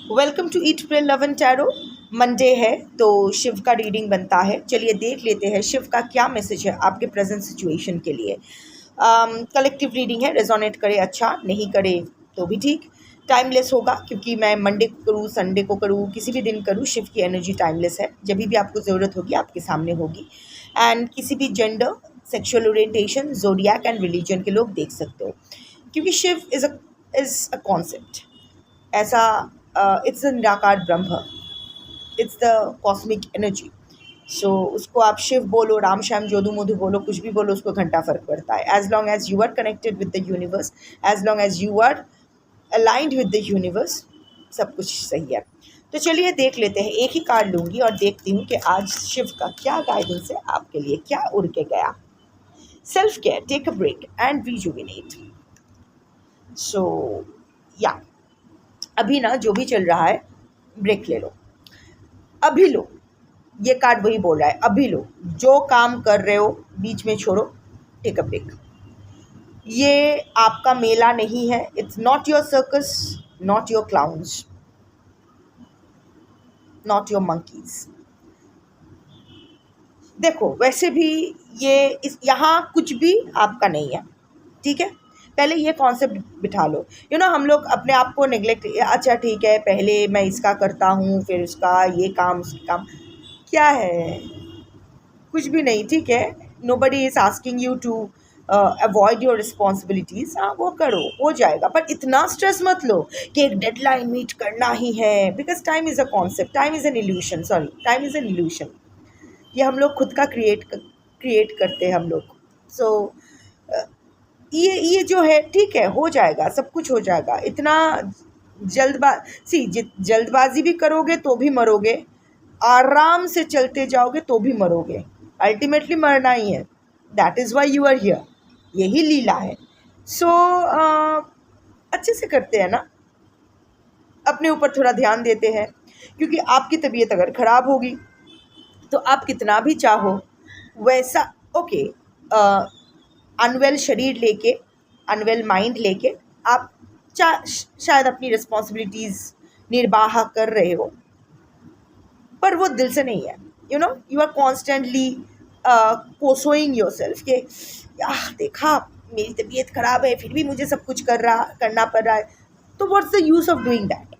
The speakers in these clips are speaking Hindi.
Welcome to eat pray love and tarot. Monday है तो शिव का रीडिंग बनता है। चलिए देख लेते हैं शिव का क्या मैसेज है आपके प्रेजेंट सिचुएशन के लिए। कलेक्टिव रीडिंग है, रेजोनेट करे अच्छा, नहीं करे तो भी ठीक। टाइमलेस होगा क्योंकि मैं मंडे को करूँ, संडे को करूँ, किसी भी दिन करूँ, शिव की एनर्जी टाइमलेस है। जब भी आपको ज़रूरत होगी आपके सामने होगी। एंड किसी भी gender, sexual orientation, जोडियाक and religion के लोग देख सकते हो, क्योंकि शिव इज़ अ कॉन्सेप्ट। ऐसा इट्स द निराकार ब्रह्म, इट्स द कॉस्मिक एनर्जी। सो उसको आप शिव बोलो, राम श्याम जोदू मोदू बोलो, कुछ भी बोलो, उसको घंटा फर्क पड़ता है। As long as you are connected with the universe, as long as you are aligned with the universe, सब कुछ सही है। तो चलिए देख लेते हैं। एक ही कार्ड लूँगी और देखती हूँ कि आज शिव का क्या गाइडेंस है आपके लिए, क्या उड़ के गया। Self care, take a break and rejuvenate. So या अभी ना जो भी चल रहा है ब्रेक ले लो, अभी लो। ये कार्ड वही बोल रहा है, अभी लो। जो काम कर रहे हो बीच में छोड़ो, टेक अ ब्रेक। ये आपका मेला नहीं है, it's not your circus, not your clowns, not your monkeys. देखो वैसे भी ये इस यहाँ कुछ भी आपका नहीं है, ठीक है। पहले ये कॉन्सेप्ट बिठा लो। हम लोग अपने आप को नेग्लेक्ट, अच्छा ठीक है पहले मैं इसका करता हूँ, फिर उसका ये काम, उसका काम, क्या है, कुछ भी नहीं, ठीक है। Nobody is asking you to avoid your responsibilities. हाँ वो करो, हो जाएगा, पर इतना स्ट्रेस मत लो कि एक डेडलाइन मीट करना ही है। Because time is a concept, time is an illusion, sorry, time is an illusion. ये हम लोग खुद का क्रिएट करते हैं हम लोग। सो ये जो है ठीक है, हो जाएगा, सब कुछ हो जाएगा। इतना जल्दबाजी भी करोगे तो भी मरोगे, आराम से चलते जाओगे तो भी मरोगे। अल्टीमेटली मरना ही है। That is why you are here. यही लीला है। सो अच्छे से करते हैं ना, अपने ऊपर थोड़ा ध्यान देते हैं, क्योंकि आपकी तबीयत अगर ख़राब होगी तो आप कितना भी चाहो वैसा, ओके, अनवेल शरीर लेके, अनवेल माइंड लेके आप शायद अपनी रिस्पॉन्सिबिलिटीज़ निर्वाह कर रहे हो, पर वो दिल से नहीं है। यू आर कॉन्स्टेंटली कोसोइंग योर सेल्फ के देखा मेरी तबीयत ख़राब है फिर भी मुझे सब कुछ करना पड़ रहा है। तो what's the use of doing that.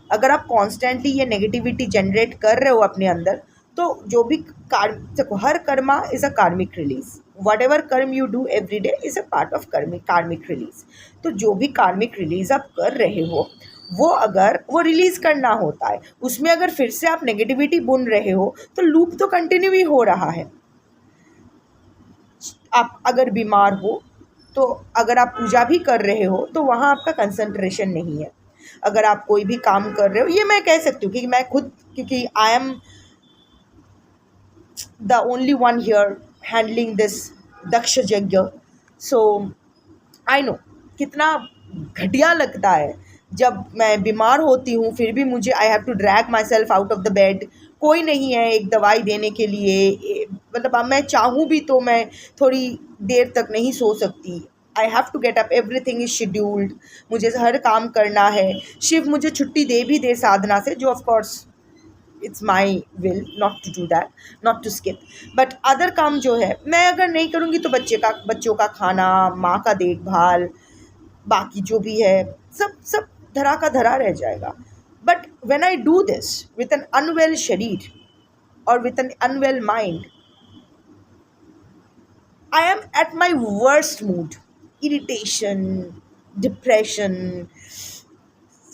अगर आप कॉन्स्टेंटली ये नेगेटिविटी जनरेट कर रहे हो अपने अंदर, तो जो भी देखो, हर कर्मा इज़ अ कार्मिक रिलीज। वट एवर कर्म you do every day is a part of कार्मिक रिलीज। तो जो भी कार्मिक रिलीज आप कर रहे हो, वो अगर वो रिलीज़ करना होता है, उसमें अगर फिर से आप नेगेटिविटी बुन रहे हो तो लूप तो कंटिन्यू ही हो रहा है। आप अगर बीमार हो तो अगर आप पूजा भी कर रहे हो तो वहाँ आपका कंसंट्रेशन नहीं है। अगर आप कोई भी काम कर रहे हो, ये मैं कह सकती हूँ कि मैं खुद, क्योंकि I am the only one here handling this Daksha Yagya. So I know कितना घटिया लगता है जब मैं बीमार होती हूँ फिर भी मुझे I have to drag my self out of the bed. कोई नहीं है एक दवाई देने के लिए, मतलब अब मैं चाहूँ भी तो मैं थोड़ी देर तक नहीं सो सकती। I have to get up, everything is scheduled, मुझे हर काम करना है। शिव मुझे छुट्टी दे भी दे साधना से, जो of course it's my will not to do that, not to skip, but other काम जो है मैं अगर नहीं करूँगी तो बच्चों का खाना, माँ का देखभाल, बाकी जो भी है सब सब धरा का धरा रह जाएगा। But when I do this with an unwell शरीर और with an unwell mind, I am at my worst mood, irritation, depression,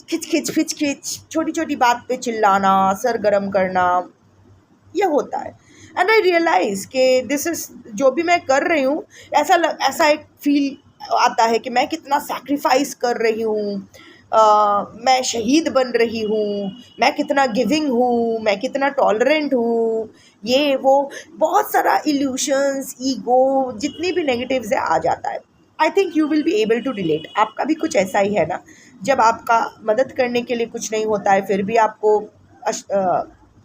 खिच, छोटी छोटी बात पे चिल्लाना, सर गरम करना, ये होता है। एंड आई रियलाइज कि दिस इज, जो भी मैं कर रही हूँ, ऐसा एक फील आता है कि मैं कितना सैक्रिफाइस कर रही हूँ, मैं शहीद बन रही हूँ, मैं कितना गिविंग हूँ, मैं कितना टॉलरेंट हूँ, ये वो बहुत सारा इल्यूशंस, ईगो, जितनी भी नेगेटिव्स है आ जाता है। I think you will be able to relate. आपका भी कुछ ऐसा ही है ना, जब आपका मदद करने के लिए कुछ नहीं होता है फिर भी आपको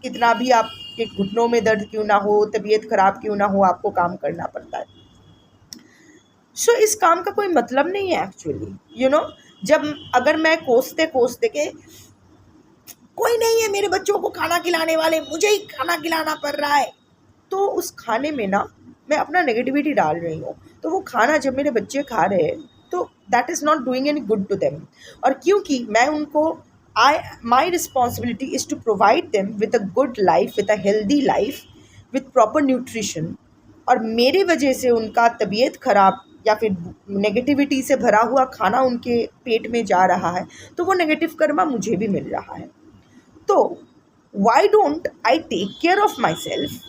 कितना भी आपके घुटनों में दर्द क्यों ना हो, तबीयत ख़राब क्यों ना हो, आपको काम करना पड़ता है। सो इस काम का कोई मतलब नहीं है एक्चुअली। जब अगर मैं कोसते कोसते के कोई नहीं है मेरे बच्चों को खाना खिलाने वाले, मुझे ही खाना खिलाना पड़ रहा है। तो उस खाने में ना मैं अपना नेगेटिविटी डाल रही हूँ। तो वो खाना जब मेरे बच्चे खा रहे हैं तो that is not doing any good to them. और क्योंकि मैं उनको my responsibility is to provide them with a good life, with a healthy life, with proper nutrition, और मेरी वजह से उनका तबीयत ख़राब या फिर नेगेटिविटी से भरा हुआ खाना उनके पेट में जा रहा है, तो वो नेगेटिव कर्मा मुझे भी मिल रहा है। तो why don't I take care of my self,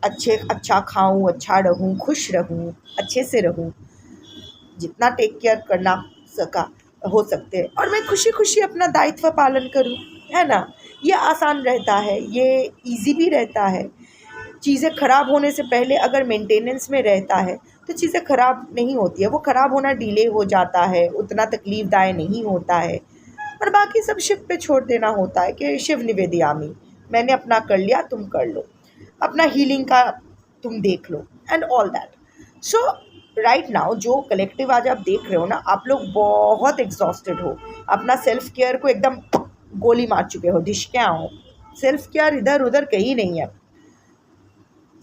अच्छा खाऊं, अच्छा रहूं, खुश रहूं, अच्छे से रहूं, जितना टेक केयर करना सका हो सकते हैं, और मैं खुशी खुशी अपना दायित्व पालन करूं, है ना। ये आसान रहता है, ये इजी भी रहता है। चीज़ें ख़राब होने से पहले अगर मेंटेनेंस में रहता है तो चीज़ें ख़राब नहीं होती है। वो ख़राब होना डिले हो जाता है, उतना तकलीफ़दायक नहीं होता है, और बाकी सब शिव पे छोड़ देना होता है कि शिव निवेदयामी, मैंने अपना कर लिया, तुम कर लो अपना हीलिंग का, तुम देख लो, and all that. So right now जो कलेक्टिव आज आप देख रहे हो ना, आप लोग बहुत एग्जॉस्टेड हो, अपना सेल्फ केयर को एकदम गोली मार चुके हो, ढिशक्याँ हो। सेल्फ केयर इधर उधर कहीं नहीं है।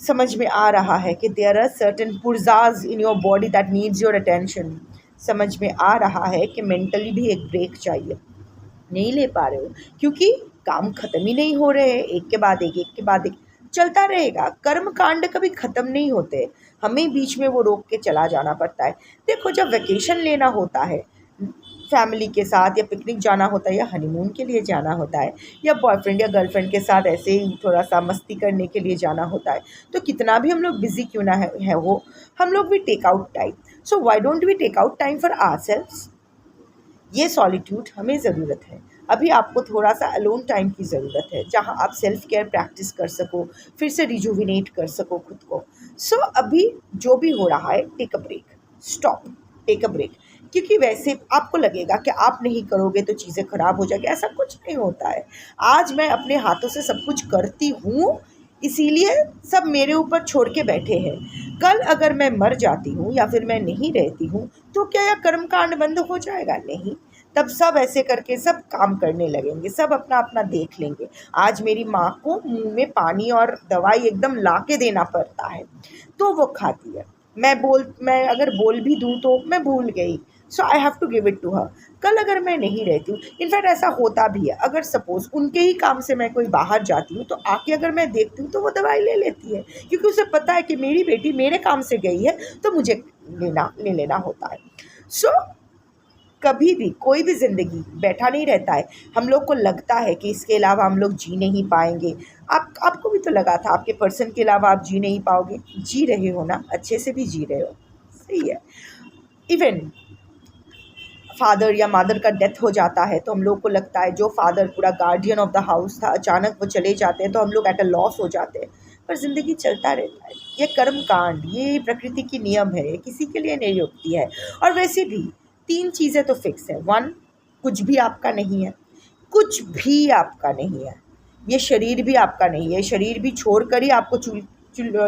समझ में आ रहा है कि there are certain purges in your body that needs your attention. समझ में आ रहा है कि मेंटली भी एक ब्रेक चाहिए, नहीं ले पा रहे हो क्योंकि काम ख़त्म ही नहीं हो रहे हैं, एक के बाद एक के बाद एक चलता रहेगा। कर्म कांड कभी ख़त्म नहीं होते, हमें बीच में वो रोक के चला जाना पड़ता है। देखो, जब वेकेशन लेना होता है फैमिली के साथ, या पिकनिक जाना होता है, या हनीमून के लिए जाना होता है, या बॉयफ्रेंड या गर्लफ्रेंड के साथ ऐसे ही थोड़ा सा मस्ती करने के लिए जाना होता है, तो कितना भी हम लोग बिजी क्यों ना है वो, हम लोग भी take out time. So why don't we take out time for ourselves. ये सॉलिट्यूड हमें ज़रूरत है। अभी आपको थोड़ा सा अलोन टाइम की ज़रूरत है, जहाँ आप सेल्फ केयर प्रैक्टिस कर सको, फिर से रिजुविनेट कर सको खुद को। सो अभी जो भी हो रहा है, take a break, stop, take a break. क्योंकि वैसे आपको लगेगा कि आप नहीं करोगे तो चीज़ें ख़राब हो जाएगी, ऐसा कुछ नहीं होता है। आज मैं अपने हाथों से सब कुछ करती हूँ, इसीलिए सब मेरे ऊपर छोड़ के बैठे हैं। कल अगर मैं मर जाती हूँ या फिर मैं नहीं रहती हूँ, तो क्या यह कर्म कांड बंद हो जाएगा? नहीं। तब सब ऐसे करके सब काम करने लगेंगे, सब अपना अपना देख लेंगे। आज मेरी माँ को मुंह में पानी और दवाई एकदम ला के देना पड़ता है, तो वो खाती है। मैं अगर बोल भी दूँ तो मैं भूल गई, so I have to give it to her. कल अगर मैं नहीं रहती हूँ, इनफैक्ट ऐसा होता भी है, अगर सपोज़ उनके ही काम से मैं कोई बाहर जाती हूँ, तो आके अगर मैं देखती हूँ तो वो दवाई ले लेती है, क्योंकि उसे पता है कि मेरी बेटी मेरे काम से गई है, तो मुझे ले लेना होता है। सो कभी भी कोई भी ज़िंदगी बैठा नहीं रहता है। हम लोग को लगता है कि इसके अलावा हम लोग जी नहीं पाएंगे। आपको भी तो लगा था आपके पर्सन के अलावा आप जी नहीं पाओगे, जी रहे हो ना, अच्छे से भी जी रहे हो, सही है। इवन फादर या मदर का डेथ हो जाता है तो हम लोग को लगता है, जो फादर पूरा गार्डियन ऑफ द हाउस था, अचानक वो चले जाते हैं तो हम लोग एट अ लॉस हो जाते हैं। पर ज़िंदगी चलता रहता है, ये कर्म कांड, ये प्रकृति की नियम है, ये किसी के लिए नहीं रुकती है। और वैसे भी 3 चीज़ें तो फिक्स है। 1, कुछ भी आपका नहीं है, कुछ भी आपका नहीं है। ये शरीर भी आपका नहीं है, शरीर भी छोड़ कर ही आपको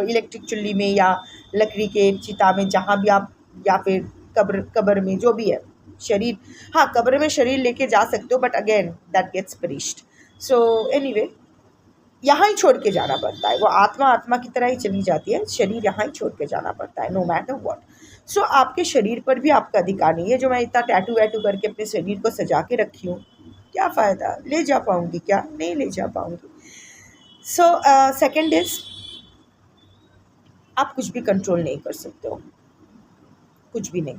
इलेक्ट्रिक चुल्ली में या लकड़ी के चिता में, जहाँ भी आप, या फिर कब्र में, जो भी है शरीर, हाँ कब्र में शरीर लेके जा सकते हो, but again that gets perished. So anyway, यहाँ ही छोड़ के जाना पड़ता है। वो आत्मा आत्मा की तरह ही चली जाती है, शरीर यहाँ ही छोड़ के जाना पड़ता है, नो मैटर व्हाट। सो आपके शरीर पर भी आपका अधिकार नहीं है। जो मैं इतना टैटू वैटू करके अपने शरीर को सजा के रखी हूँ, क्या फ़ायदा? ले जा पाऊँगी क्या? नहीं ले जा पाऊँगी। सो सेकेंड इज़, आप कुछ भी कंट्रोल नहीं कर सकते हो, कुछ भी नहीं।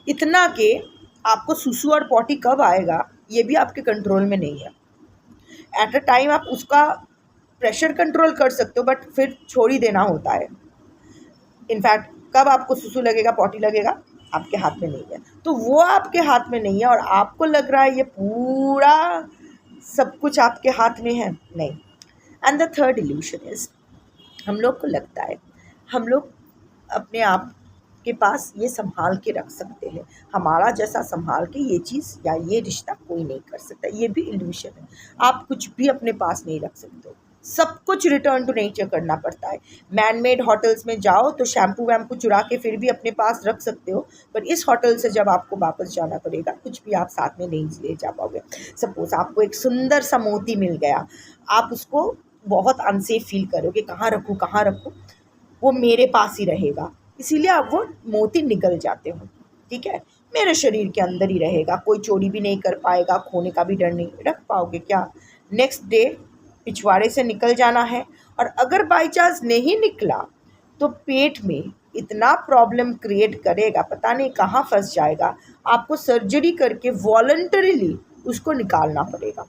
इतना कि आपको सुसु और पॉटी कब आएगा ये भी आपके कंट्रोल में नहीं है। एट अ टाइम आप उसका प्रेशर कंट्रोल कर सकते हो, बट फिर छोड़ ही देना होता है। इनफैक्ट कब आपको सुसु लगेगा, पॉटी लगेगा, आपके हाथ में नहीं है। तो वो आपके हाथ में नहीं है, और आपको लग रहा है ये पूरा सब कुछ आपके हाथ में है, नहीं। And the third evolution is, हम लोग को लगता है हम लोग अपने आप के पास ये संभाल के रख सकते हैं, हमारा जैसा संभाल के ये चीज़ या ये रिश्ता कोई नहीं कर सकता। ये भी इल्यूशन है, आप कुछ भी अपने पास नहीं रख सकते हो। सब कुछ रिटर्न टू नेचर करना पड़ता है। मैन मेड होटल्स में जाओ तो शैम्पू वैम्पू चुरा के फिर भी अपने पास रख सकते हो, पर इस होटल से जब आपको वापस जाना पड़ेगा कुछ भी आप साथ में नहीं ले जा पाओगे। सपोज आपको एक सुंदर सा मोती मिल गया, आप उसको बहुत अनसेफ फील करोगे, कहाँ रखूँ कहाँ रखूँ, वो मेरे पास ही रहेगा, इसीलिए आप वो मोती निगल जाते हो। ठीक है, मेरे शरीर के अंदर ही रहेगा, कोई चोरी भी नहीं कर पाएगा, खोने का भी डर नहीं, रख पाओगे क्या? नेक्स्ट डे पिछवाड़े से निकल जाना है, और अगर बाई चांस नहीं निकला तो पेट में इतना प्रॉब्लम क्रिएट करेगा, पता नहीं कहाँ फंस जाएगा, आपको सर्जरी करके वॉलंटरीली उसको निकालना पड़ेगा।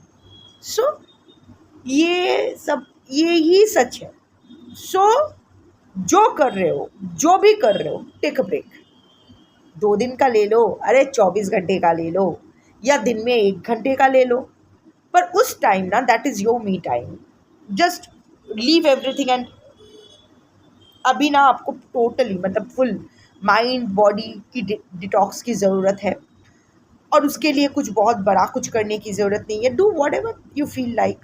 सो ये सब ये ही सच है। सो जो कर रहे हो, जो भी कर रहे हो, टेक अ ब्रेक। 2 दिन का ले लो, अरे 24 घंटे का ले लो, या दिन में 1 घंटे का ले लो, पर उस टाइम ना, that is your me time. Just leave everything and अभी ना आपको टोटली मतलब फुल माइंड बॉडी की डिटॉक्स की ज़रूरत है, और उसके लिए कुछ बहुत बड़ा कुछ करने की ज़रूरत नहीं है। Do whatever you feel like,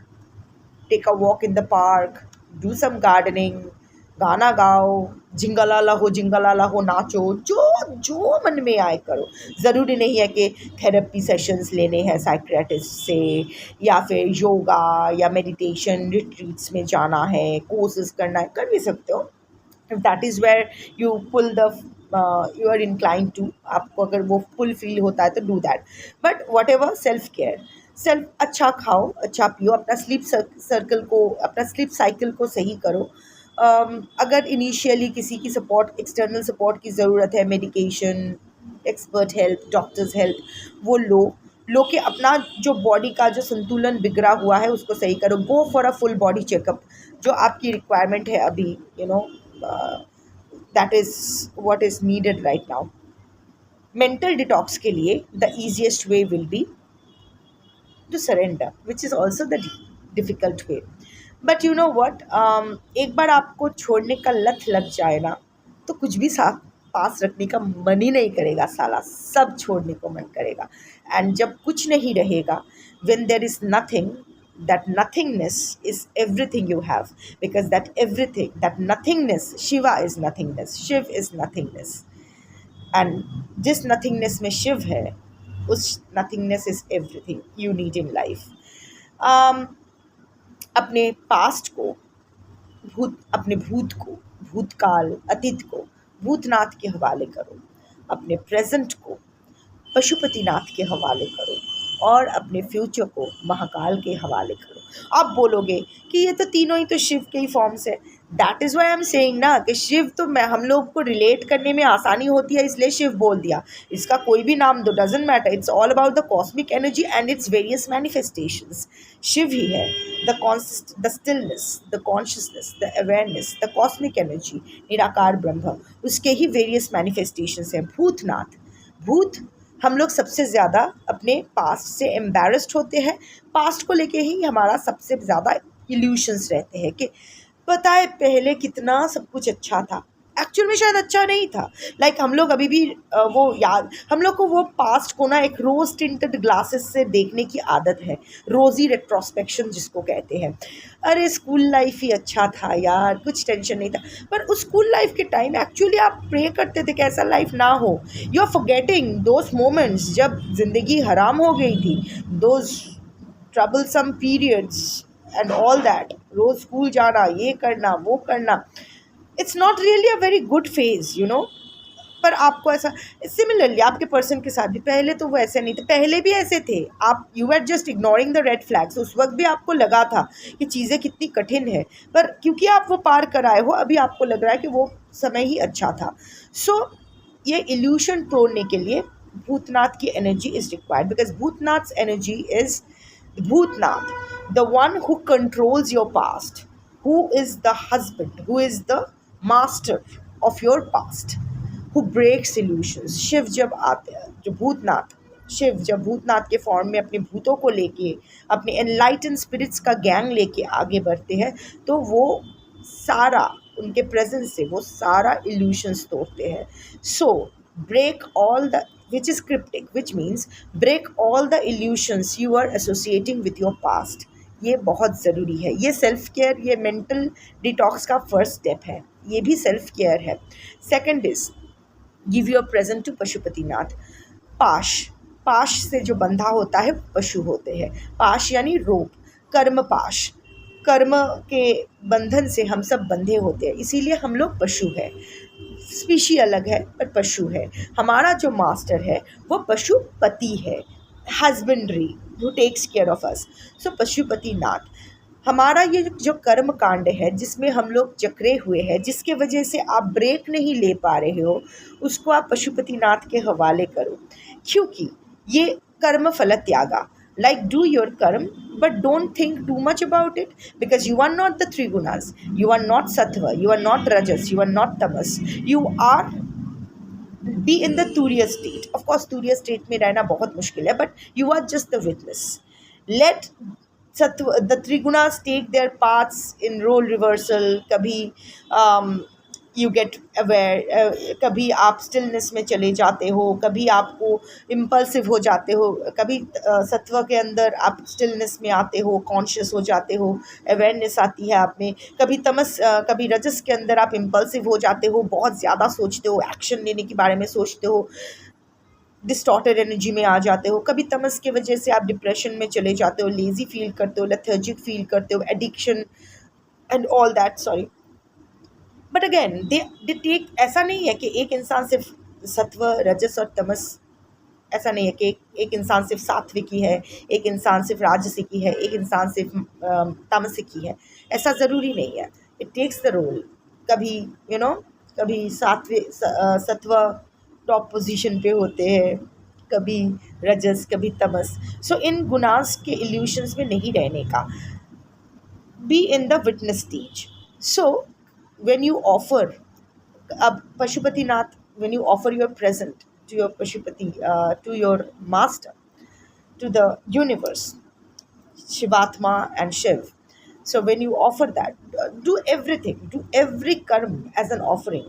take a walk in the park, do some gardening, गाना गाओ, जिंगलाला हो, नाचो, जो जो मन में आए करो। ज़रूरी नहीं है कि थेरेपी सेशंस लेने हैं साइकियाट्रिस्ट से, या फिर योगा या मेडिटेशन रिट्रीट्स में जाना है, कोर्सेज करना है, कर भी सकते हो। If that is where you pull the you are incline to, आपको अगर वो पुल फील होता है तो do that. But whatever, self care, self, अच्छा खाओ, अच्छा पियो, अपना स्लीप सर्कल को, अपना स्लीप साइकिल को सही करो। अगर इनिशियली किसी की सपोर्ट, एक्सटर्नल सपोर्ट की ज़रूरत है, medication, expert help, doctors help, वो लो के अपना जो बॉडी का जो संतुलन बिगड़ा हुआ है उसको सही करो। Go for a full body checkup, जो आपकी रिक्वायरमेंट है अभी, that is what is needed right now. Mental detox के लिए the easiest way will be to surrender, which is also the difficult way. But you know what, एक बार आपको छोड़ने का लत लग जाए ना, तो कुछ भी साथ पास रखने का मन ही नहीं करेगा, साला सब छोड़ने को मन करेगा। एंड जब कुछ नहीं रहेगा, when there is nothing, that nothingness is everything you have, because that everything, that nothingness, Shiva is nothingness, Shiv is nothingness, and जिस nothingness में शिव है, उस nothingness is everything you need in life. um, अपने पास्ट को, अपने भूत को, भूतकाल, अतीत को भूतनाथ के हवाले करो, अपने प्रेजेंट को पशुपतिनाथ के हवाले करो, और अपने फ्यूचर को महाकाल के हवाले करो। आप बोलोगे कि ये तो तीनों ही तो शिव के ही फॉर्म्स है। That is why I am saying ना कि शिव तो मैं, हम लोग को रिलेट करने में आसानी होती है, इसलिए शिव बोल दिया। इसका कोई भी नाम दो, doesn't matter, it's all about the cosmic energy and its various manifestations. Shiva ही है the stillness, the consciousness, the awareness, the cosmic energy, निराकार ब्रह्म, उसके ही वेरियस मैनिफेस्टेशंस हैं। भूत, हम लोग सबसे ज़्यादा अपने पास्ट से एम्बैरस्ड होते हैं। पास्ट को लेके ही हमारा सबसे ज़्यादा इल्यूशंस रहते हैं कि पता है पहले कितना सब कुछ अच्छा था, एक्चुअल में शायद अच्छा नहीं था। लाइक हम लोग अभी भी वो याद, हम लोग को वो पास्ट को ना एक रोज टिंटेड ग्लासेस से देखने की आदत है, रोज़ी रेट्रोस्पेक्शन जिसको कहते हैं। अरे स्कूल लाइफ ही अच्छा था यार, कुछ टेंशन नहीं था। पर उस स्कूल लाइफ के टाइम एक्चुअली आप प्रे करते थे कि ऐसा लाइफ ना हो। You are forgetting those moments जब ज़िंदगी हराम हो गई थी, those troublesome periods and all that. रोज़ स्कूल जाना, ये करना, वो करना, it's not really a very good phase, you know. पर आपको ऐसा, सिमिलरली आपके पर्सन के साथ भी पहले तो वो ऐसे नहीं थे, पहले भी ऐसे थे आप, you are just ignoring the red flags. उस वक्त भी आपको लगा था कि चीज़ें कितनी कठिन है, पर क्योंकि आप वो पार कर आए हो, अभी आपको लग रहा है कि वो समय ही अच्छा था। सो ये इल्यूशन तोड़ने के लिए भूतनाथ की energy is required, because Bhutnath's energy is Bhutnath, the one who controls your past, who is the husband, who is the master of your past, who breaks illusions. Shiv जब आते हैं, जो भूतनाथ, शिव जब भूतनाथ के फॉर्म में अपने भूतों को लेके, अपने एनलाइटन स्पिरिट्स का गैंग लेके आगे बढ़ते हैं, तो वो सारा, उनके प्रेजेंस से वो सारा illusions तोड़ते हैं। So break all the, which is cryptic, which means break all the illusions you are associating with your past. ये बहुत ज़रूरी है। ये सेल्फ केयर, ये मेंटल डिटॉक्स का फर्स्ट स्टेप है, ये भी सेल्फ केयर है। Second is give your present to Pashupatinath. पाश, पाश से जो बंधा होता है पशु होते हैं। पाश यानी रोप, कर्म पाश, कर्म के बंधन से हम सब बंधे होते हैं, इसीलिए हम लोग पशु है। स्पीशी अलग है पर पशु है। हमारा जो मास्टर है वो पशुपति है, husbandry, who takes care of us. So Pashupatinath हमारा ये जो कर्म कांड है जिसमें हम लोग जकड़े हुए हैं, जिसके वजह से आप ब्रेक नहीं ले पा रहे हो, उसको आप पशुपतिनाथ के हवाले करो, क्योंकि ये कर्म फल त्यागा, like do your karma but don't think too much about it, because you are not the three gunas, you are not sattva, you are not rajas, you are not tamas, you are be in the turiya state. Of course turiya state में रहना बहुत मुश्किल है, but you are just the witness. Let sattva, the trigunas take their paths in role reversal. कभी यू गेट अवेयर, कभी आप स्टिलनेस में चले जाते हो, कभी आपको इम्पल्सिव हो जाते हो, कभी सत्व के अंदर आप स्टिलनेस में आते हो, कॉन्शियस हो जाते हो, अवेयरनेस आती है आप में। कभी तमस, कभी रजस के अंदर आप इम्पल्सिव हो जाते हो, बहुत ज़्यादा सोचते हो, एक्शन लेने के बारे में सोचते हो, डिस्टॉर्टेड एनर्जी में आ जाते हो। कभी तमस की वजह से आप डिप्रेशन में चले जाते हो, लेज़ी फील करते हो, लेथर्जिक फील करते हो, addiction and all that, sorry. But again they take, ऐसा नहीं है कि एक इंसान सिर्फ सत्व रजस और तमस, ऐसा नहीं है कि एक इंसान सिर्फ सात्विकी है, एक इंसान सिर्फ राजसिकी है, एक इंसान सिर्फ तामसिकी है, ऐसा ज़रूरी नहीं है। It takes the role. कभी कभी सत्व टॉप पोजीशन पे होते हैं, कभी रजस, कभी तमस। सो इन गुनास के इल्यूशंस में नहीं रहने का, be in the witness stage. So when you offer Pashupatinath, when you offer your present to your Pashupati, to your master, to the universe, Shivatma and Shiv. So when you offer that, do everything, do every karma as an offering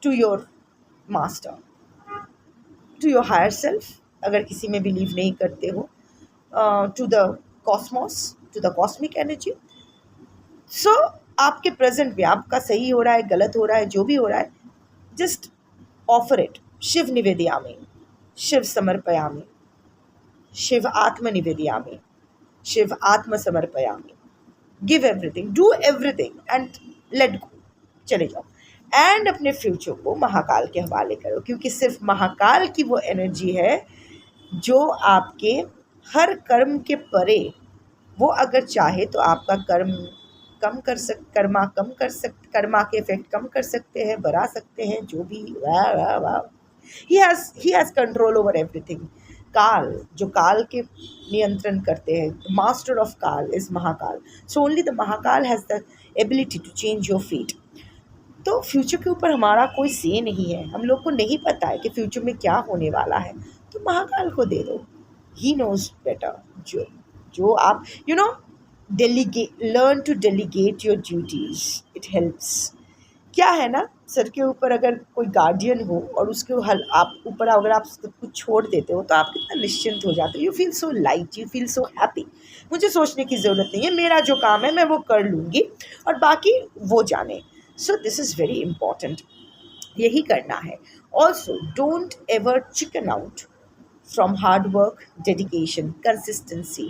to your master, to your higher self, अगर किसी में बिलीव नहीं करते हो, to the cosmos, to the cosmic energy. सो आपके प्रेजेंट में आपका सही हो रहा है, गलत हो रहा है, जो भी हो रहा है, जस्ट ऑफर इट। शिव निवेदयामि, शिव समर्पयामि, शिव आत्म निवेदयामि, शिव आत्म समर्पयामि। Give everything, do everything and let go, चले जाओ। एंड अपने फ्यूचर को महाकाल के हवाले करो, क्योंकि सिर्फ महाकाल की वो एनर्जी है जो आपके हर कर्म के परे, वो अगर चाहे तो आपका कर्मा के इफेक्ट कम कर सकते हैं, बढ़ा सकते हैं, जो भी। वाह वाह वाह, he has control over everything. काल, जो काल के नियंत्रण करते हैं, मास्टर ऑफ काल is Mahakal. So only the Mahakal has the ability to change your fate. तो फ्यूचर के ऊपर हमारा कोई से नहीं है, हम लोग को नहीं पता है कि फ्यूचर में क्या होने वाला है, तो महाकाल को दे दो, ही नोज बेटर। जो आप delegate, learn to delegate your duties, it helps। क्या है ना, सर के ऊपर अगर कोई गार्डियन हो और उसके आप ऊपर अगर आप सब कुछ छोड़ देते हो तो आप कितना निश्चिंत हो जाते हो। You feel so light, you feel so happy. मुझे सोचने की ज़रूरत नहीं है, मेरा जो काम है मैं वो कर लूँगी और बाकी वो जाने। सो दिस इज़ वेरी इम्पॉर्टेंट, यही करना है। Also don't ever chicken out from hard work, dedication, consistency.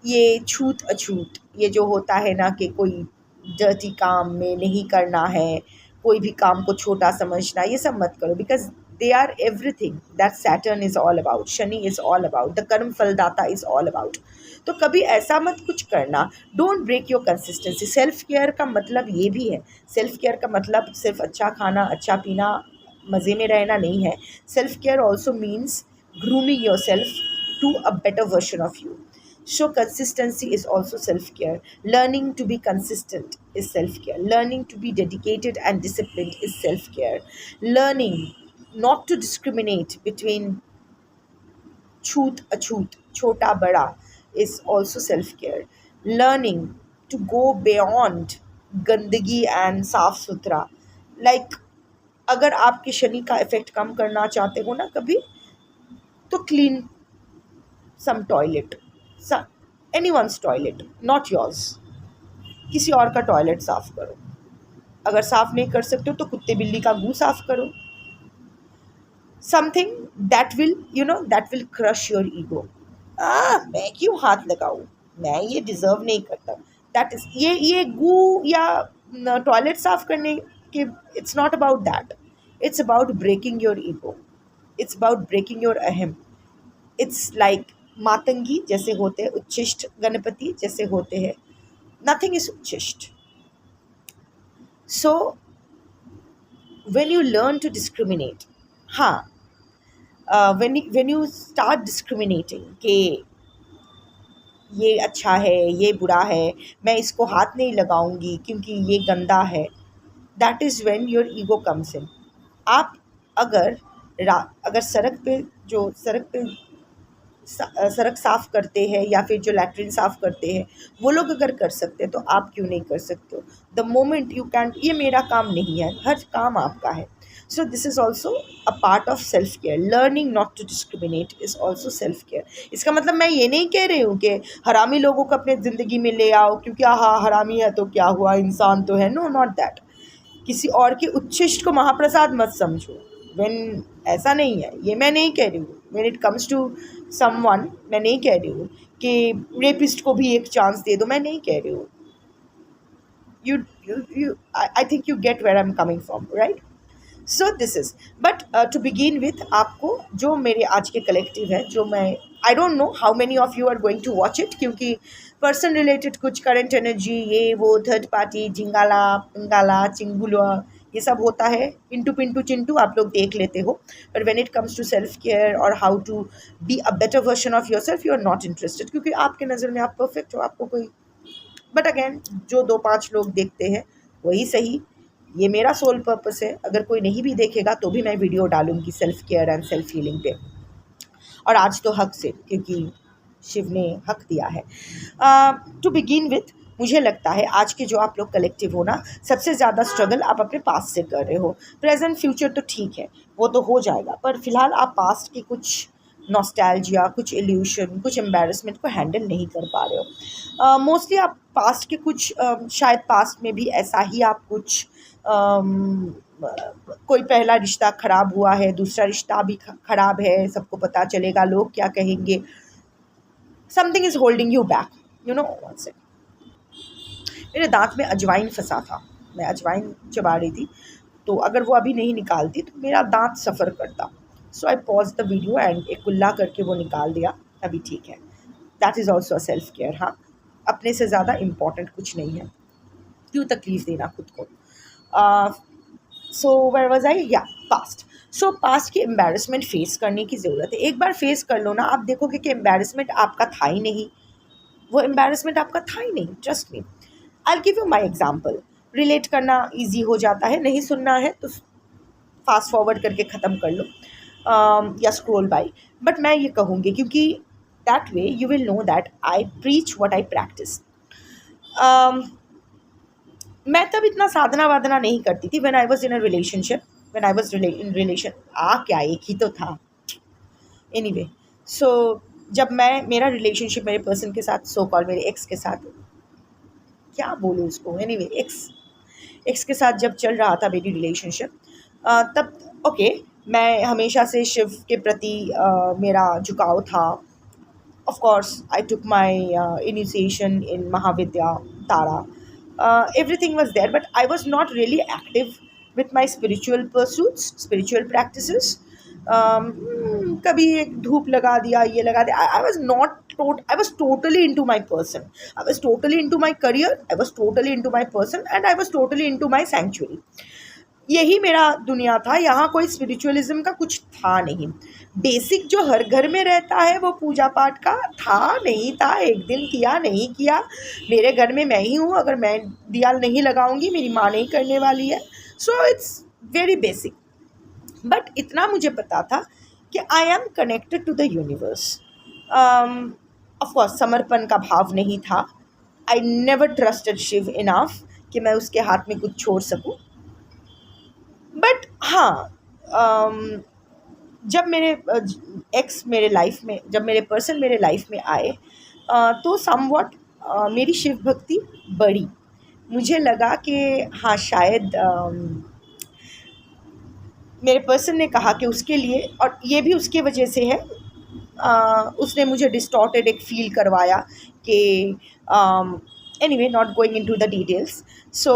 ये छूत अछूत, ये जो होता है ना कि कोई डर्टी काम में नहीं करना है, कोई भी काम को छोटा समझना, ये सब मत करो, because they are everything that Saturn is all about, Shani is all about, the कर्म फलदाता इज़ ऑल अबाउट। तो कभी ऐसा मत कुछ करना, don't break your consistency. Self care का मतलब ये भी है, सेल्फ केयर का मतलब सिर्फ अच्छा खाना, अच्छा पीना, मज़े में रहना नहीं है। Self care also means grooming your self to a better version of you. So consistency is also self-care. Learning to be consistent is self-care. Learning to be dedicated and disciplined is self-care. Learning not to discriminate between छूत अछूत, छोटा बड़ा is also self-care. Learning to go beyond गंदगी and साफ सुथरा, like अगर आपके शनि का इफेक्ट कम करना चाहते हो ना कभी, तो clean some toilet, anyone's toilet, not yours. किसी और का टॉयलेट साफ करो. अगर साफ नहीं कर सकते हो तो कुत्ते बिल्ली का गू साफ करो. Something that will crush your ego. मैं क्यों हाथ लगाऊं, मैं ये डिजर्व नहीं करता. दैट इज ये गू या टॉयलेट साफ करने के, it's not about that. It's about breaking your ego. It's about breaking your अहम. इट्स लाइक मातंगी जैसे होते हैं, उच्छिष्ट गणपति जैसे होते हैं. नथिंग इज उच्छिष्ट. So when you learn to discriminate, हाँ, when you start discriminating कि ये अच्छा है, ये बुरा है, मैं इसको हाथ नहीं लगाऊंगी क्योंकि ये गंदा है, that is when your ego comes in. आप अगर अगर सड़क साफ़ करते हैं या फिर जो लैट्रिन साफ़ करते हैं वो लोग अगर कर सकते हैं तो आप क्यों नहीं कर सकते हो. द मोमेंट यू कैन, ये मेरा काम नहीं है, हर काम आपका है. So this is also a part of self care. Learning not to discriminate is also self care. इसका मतलब मैं ये नहीं कह रही हूँ कि हरामी लोगों को अपने ज़िंदगी में ले आओ क्योंकि हाँ हरामी है तो क्या हुआ, इंसान तो है. No, not that. किसी और के उच्छिष्ट को महाप्रसाद मत समझो. व्हेन ऐसा नहीं है, ये मैं नहीं कह रही हूँ. When it comes to someone, मैं नहीं कह रही हूँ कि रेपिस्ट को भी एक चांस दे दो, मैं नहीं कह रही हूँ. I think you get where I'm coming from, right? So this is but to begin with, आपको जो मेरे आज के कलेक्टिव है, जो मैं I don't know how many of you are going to watch it, क्योंकि पर्सन रिलेटेड कुछ करंट एनर्जी, ये वो, थर्ड पार्टी, झिंगाला पिंगाला चिंगुला, ये सब होता है. इंटू पिंटू चिंटू आप लोग देख लेते हो. But when it comes to self care और how to be a better version of yourself, you are not interested, क्योंकि आपके नज़र में आप परफेक्ट हो, आपको कोई. बट अगेन, जो 2-5 लोग देखते हैं वही सही. ये मेरा सोल पर्पस है. अगर कोई नहीं भी देखेगा तो भी मैं वीडियो डालूंगी self care and self healing पे. और आज तो हक से, क्योंकि शिव ने हक दिया है. टू बिगिन विथ, मुझे लगता है आज के जो आप लोग कलेक्टिव हो ना, सबसे ज़्यादा स्ट्रगल आप अपने पास्ट से कर रहे हो. प्रेजेंट फ्यूचर तो ठीक है, वो तो हो जाएगा, पर फिलहाल आप पास्ट की कुछ नॉस्टैल्जिया, कुछ इल्यूशन, कुछ एम्बैरसमेंट को हैंडल नहीं कर पा रहे हो. मोस्टली आप पास्ट के कुछ शायद पास्ट में भी ऐसा ही आप कुछ कोई पहला रिश्ता ख़राब हुआ है, दूसरा रिश्ता भी ख़राब है, सबको पता चलेगा, लोग क्या कहेंगे. Something is holding you back, you know. One second, मेरे दांत में अजवाइन फंसा था, मैं अजवाइन चबा रही थी, तो अगर वो अभी नहीं निकालती तो मेरा दांत सफ़र करता. सो आई पॉज द वीडियो एंड एक कुल्ला करके वो निकाल दिया. अभी ठीक है. That is also a self care. हाँ, अपने से ज़्यादा इम्पॉर्टेंट कुछ नहीं है, क्यों तकलीफ़ देना खुद को. सो वेयर वाज आई, या पास्ट. सो पास्ट की एम्बैरसमेंट फेस करने की ज़रूरत है. एक बार फेस कर लो ना, आप देखोगे कि एम्बैरसमेंट आपका था ही नहीं, वो एम्बैरसमेंट आपका था ही नहीं. Trust me, I will give you my example. Relate करना ईजी हो जाता है, नहीं सुनना है तो फास्ट फॉरवर्ड करके ख़त्म कर लो या स्क्रॉल बाय. बट मैं ये कहूँगी, क्योंकि that way you will know that I preach what I practice. मैं तब इतना साधना वादना नहीं करती थी. When I was in a relationship, when I was in relation, क्या एक ही तो था. एनीवे, सो जब मेरा रिलेशनशिप मेरे पर्सन के साथ, सो कॉल मेरे एक्स के साथ, क्या बोलूँ उसको, एनीवे एक्स के साथ जब चल रहा था मेरी रिलेशनशिप, तब ओके, मैं हमेशा से शिव के प्रति मेरा झुकाव था. Of course I took my initiation in Mahavidya Tara. Everything was there, but I was not really active with my spiritual pursuits, spiritual practices. कभी एक धूप लगा दिया, ये लगा दिया. I was totally into my person. I was totally into my career. I was totally into my person, and I was totally into my sanctuary. यही मेरा दुनिया था. यहाँ कोई स्पिरिचुअलिज्म का कुछ था नहीं. बेसिक जो हर घर में रहता है वो पूजा पाठ का था नहीं था. एक दिन किया नहीं किया, मेरे घर में मैं ही हूँ, अगर मैं दिया नहीं लगाऊंगी मेरी माँ नहीं करने वाली है. So it's very basic. But इतना मुझे पता था कि I am connected to the universe. Of course समर्पण का भाव नहीं था. I never trusted Shiv enough कि मैं उसके हाथ में कुछ छोड़ सकूँ. बट हाँ, जब मेरे एक्स मेरे लाइफ में, जब मेरे पर्सन मेरे लाइफ में आए, तो समवॉट मेरी शिव भक्ति बढ़ी। मुझे लगा कि हाँ शायद मेरे पर्सन ने कहा कि उसके लिए, और ये भी उसके वजह से है, उसने मुझे डिस्टॉर्टेड एक फील करवाया कि anyway not going into the details. So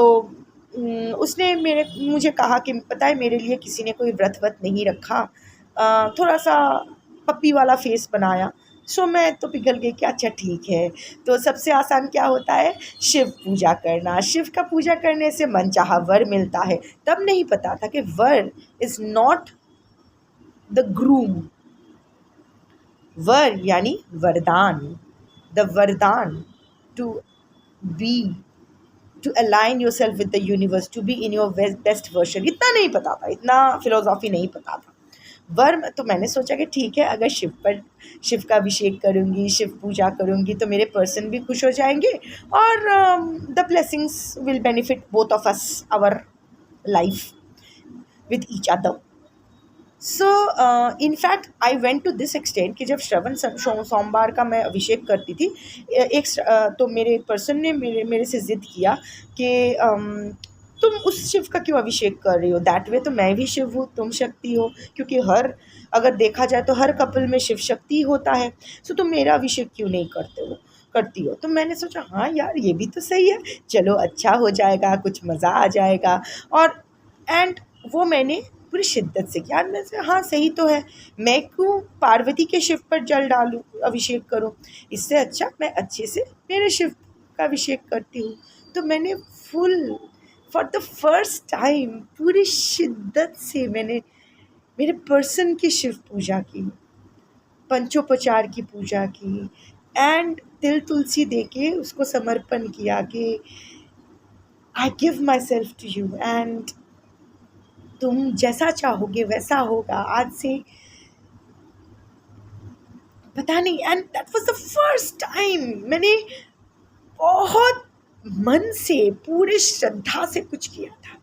उसने मुझे कहा कि पता है मेरे लिए किसी ने कोई व्रत वत नहीं रखा, थोड़ा सा पप्पी वाला फेस बनाया। सो मैं तो पिघल गई कि अच्छा ठीक है, तो सबसे आसान क्या होता है, शिव पूजा करना। शिव का पूजा करने से मनचाहा वर मिलता है। तब नहीं पता था कि वर इज़ नॉट द ग्रूम, वर यानी वरदान, द वरदान to be, to align your self with the universe, to be in your best version. इतना नहीं पता था, इतना फिलोसॉफी नहीं पता था। तो मैंने सोचा कि ठीक है, अगर शिव का अभिषेक करूँगी, शिव पूजा करूँगी तो मेरे पर्सन भी खुश हो जाएंगे और the blessings will benefit both of us, our life with each other. So in fact I went to this extent कि जब श्रवण सोमवार का मैं अभिषेक करती थी, तो मेरे पर्सन ने मेरे से ज़िद किया कि तुम उस शिव का क्यों अभिषेक कर रही हो, दैट वे तो मैं भी शिव हूँ, तुम शक्ति हो, क्योंकि अगर देखा जाए तो हर कपल में शिव शक्ति होता है। सो तुम मेरा अभिषेक क्यों नहीं करती हो। तो मैंने सोचा हाँ यार ये भी तो सही है, चलो अच्छा हो जाएगा, कुछ मज़ा आ जाएगा। और एंड वो मैंने पूरी शिद्दत से किया। मैं से हाँ सही तो है, मैं क्यों पार्वती के शिव पर जल डालूं, अभिषेक करूं, इससे अच्छा मैं अच्छे से मेरे शिव का अभिषेक करती हूँ। तो मैंने फॉर द फर्स्ट टाइम पूरी शिद्दत से मैंने मेरे पर्सन की शिव पूजा की, पंचोपचार की पूजा की, एंड तिल तुलसी देके उसको समर्पण किया कि I give my self to you and तुम जैसा चाहोगे वैसा होगा आज से, पता नहीं। And that was the first time मैंने बहुत मन से पूरी श्रद्धा से कुछ किया था।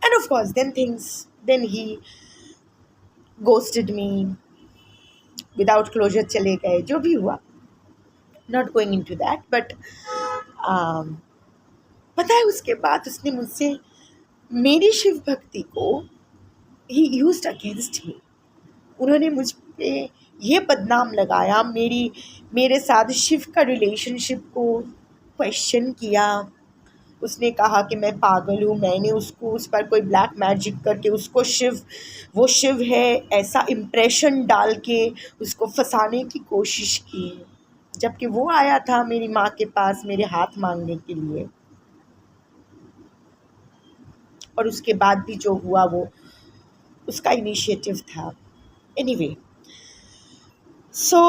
And of course then he ghosted me, without closure चले गए, जो भी हुआ, not going into that. But पता है उसके बाद उसने मुझसे मेरी शिव भक्ति को ही यूज्ड अगेंस्ट मी। उन्होंने मुझ पे ये बदनाम लगाया, मेरे साथ शिव का रिलेशनशिप को क्वेश्चन किया। उसने कहा कि मैं पागल हूँ, मैंने उस पर कोई ब्लैक मैजिक करके उसको वो शिव है ऐसा इम्प्रेशन डाल के उसको फंसाने की कोशिश की, जबकि वो आया था मेरी माँ के पास मेरे हाथ मांगने के लिए। और उसके बाद भी जो हुआ वो उसका इनिशिएटिव था। Anyway, so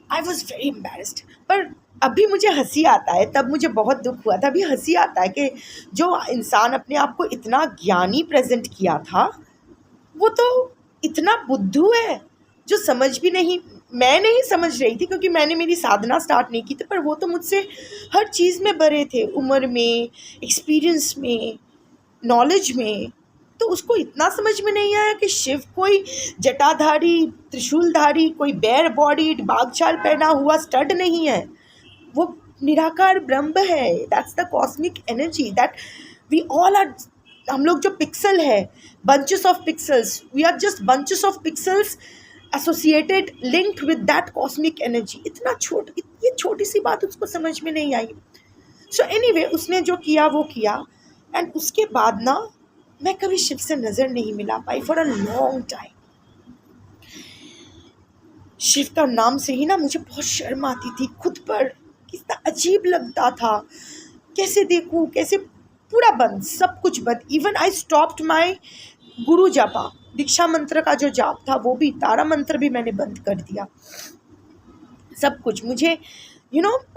I was very embarrassed. पर अभी मुझे हंसी आता है, तब मुझे बहुत दुख हुआ था। अभी हंसी आता है कि जो इंसान अपने आप को इतना ज्ञानी प्रेजेंट किया था वो तो इतना बुद्धू है जो मैं नहीं समझ रही थी, क्योंकि मैंने मेरी साधना स्टार्ट नहीं की थी। पर वो तो मुझसे हर चीज़ में बड़े थे, उम्र में, एक्सपीरियंस में, नॉलेज में। तो उसको इतना समझ में नहीं आया कि शिव कोई जटाधारी, त्रिशूलधारी, कोई बेयर बॉडीड, बागचाल पहना हुआ स्टड नहीं है। वो निराकार ब्रह्म है। That's the cosmic energy that we all are. हम लोग जो पिक्सल है, bunches of pixels, we are just bunches of pixels associated, linked with that cosmic energy. ये छोटी सी बात उसको समझ में नहीं आई। सो एनीवे, उसने जो किया वो किया। एंड उसके बाद ना मैं कभी शिव से नज़र नहीं मिला पाई for a long time. Shiva का नाम से ही ना मुझे बहुत शर्म आती थी खुद पर, कितना अजीब लगता था। कैसे देखूं, कैसे, पूरा बंद, सब कुछ बंद। इवन आई स्टॉप्ड माई गुरु जापा, दीक्षा मंत्र का जो जाप था वो भी, तारा मंत्र भी मैंने बंद कर दिया। सब कुछ मुझे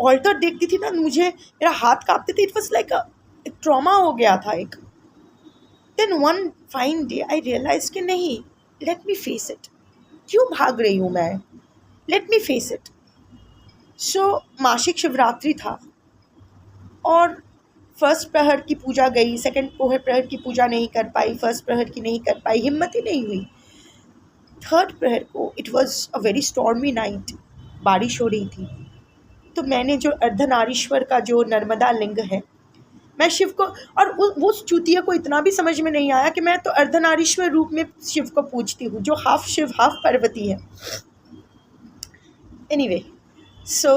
ऑल्टर देखती थी ना, मुझे मेरा हाथ कांपते थे। इट वॉज लाइक एक ट्रॉमा हो गया था एक। Then one fine day I realise कि नहीं, लेट मी फेस इट। क्यों भाग रही हूँ मैं, लेट मी फेस इट। सो मासिक शिवरात्रि था और फर्स्ट प्रहर की पूजा गई, सेकंड प्रहर की पूजा नहीं कर पाई, फर्स्ट प्रहर की नहीं कर पाई, हिम्मत ही नहीं हुई। थर्ड प्रहर को, it was a very stormy night, बारिश हो रही थी। तो मैंने जो अर्धनारीश्वर का जो नर्मदा लिंग है, मैं शिव को, और वो चूतिया को इतना भी समझ में नहीं आया कि मैं तो अर्धनारीश्वर रूप में शिव को पूजती हूँ, जो हाफ शिव हाफ पार्वती है। एनीवे, सो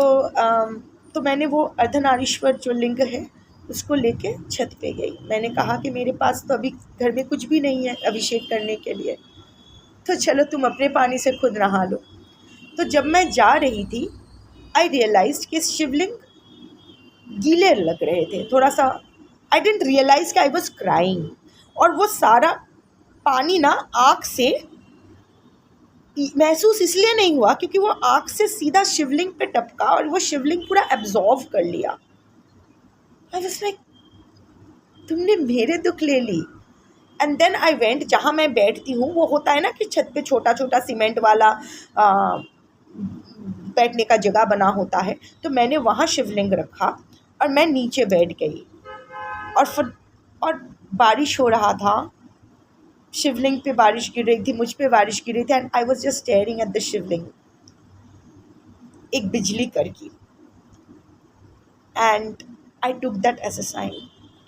तो मैंने वो अर्धनारीश्वर जो लिंग है उसको लेके छत पे गई। मैंने कहा कि मेरे पास तो अभी घर में कुछ भी नहीं है अभिषेक करने के लिए, तो चलो तुम अपने पानी से खुद नहा लो। तो जब मैं जा रही थी, आई रियलाइज कि शिवलिंग गीले लग रहे थे थोड़ा सा। आई डेंट रियलाइज कि आई वॉज क्राइंग, और वो सारा पानी ना आँख से महसूस इसलिए नहीं हुआ क्योंकि वो आँख से सीधा शिवलिंग पे टपका और वो शिवलिंग पूरा एब्जॉर्व कर लिया। आई वाज लाइक, तुमने मेरे दुख ले ली। एंड देन आई वेंट, जहाँ मैं बैठती हूँ वो होता है ना कि छत पे छोटा छोटा सीमेंट वाला बैठने का जगह बना होता है, तो मैंने वहाँ शिवलिंग रखा और मैं नीचे बैठ गई। और बारिश हो रहा था, शिवलिंग पे बारिश गिर रही थी, मुझ पे बारिश गिर रही थी, and I was just staring at the Shivling, एक बिजली करकी। And I took that as a sign,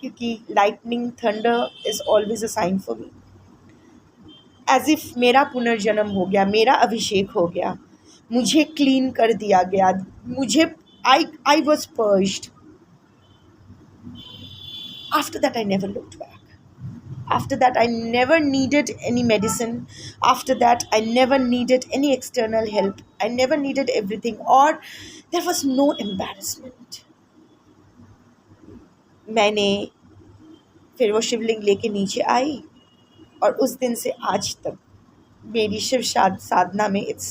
क्योंकि lightning thunder is always a sign for me. As if मेरा पुनर्जन्म हो गया, मेरा अभिषेक हो गया, मुझे क्लीन कर दिया गया, मुझे I was purged. After that I never looked back. After that, I never needed any medicine. After that, I never needed any external help. I never needed everything, or there was no embarrassment. मैंने फिर वो शिवलिंग लेके नीचे आई, और उस दिन से आज तक मेरी शिव साधना में इट्स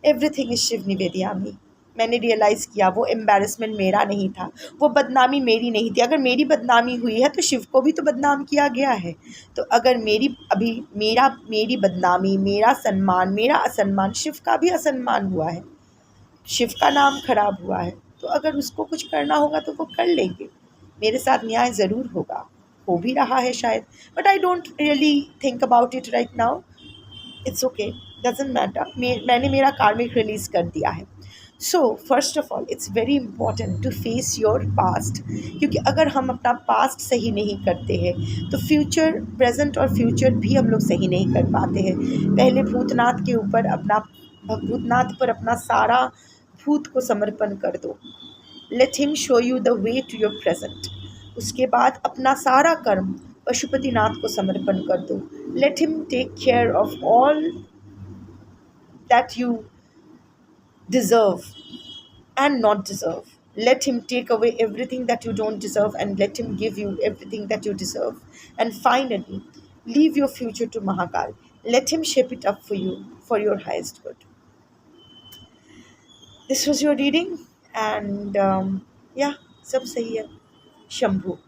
एवरीथिंग इज शिव निवेदयामी। मैंने रियलाइज़ किया वो एम्बैरेसमेंट मेरा नहीं था, वो बदनामी मेरी नहीं थी। अगर मेरी बदनामी हुई है तो शिव को भी तो बदनाम किया गया है। तो अगर मेरी बदनामी, मेरा सम्मान, मेरा असम्मान, शिव का भी असम्मान हुआ है, शिव का नाम खराब हुआ है, तो अगर उसको कुछ करना होगा तो वो कर लेंगे। मेरे साथ न्याय ज़रूर होगा, हो भी रहा है शायद, but I don't really think about it right now. It's okay, doesn't matter. मैंने मेरा कार्मिक रिलीज़ कर दिया है। So first of all, it's very important to face your past, क्योंकि अगर हम अपना पास्ट सही नहीं करते हैं तो फ्यूचर, प्रेजेंट और फ्यूचर भी हम लोग सही नहीं कर पाते हैं। पहले भूतनाथ पर अपना सारा भूत को समर्पण कर दो। Let him show you the way to your present. उसके बाद अपना सारा कर्म पशुपतिनाथ को समर्पण कर दो। Let him take care of all that you deserve and not deserve. Let him take away everything that you don't deserve, and let him give you everything that you deserve. And finally, leave your future to Mahakal. Let him shape it up for you for your highest good. This was your reading, and yeah, sab sahi hai. Shambhu.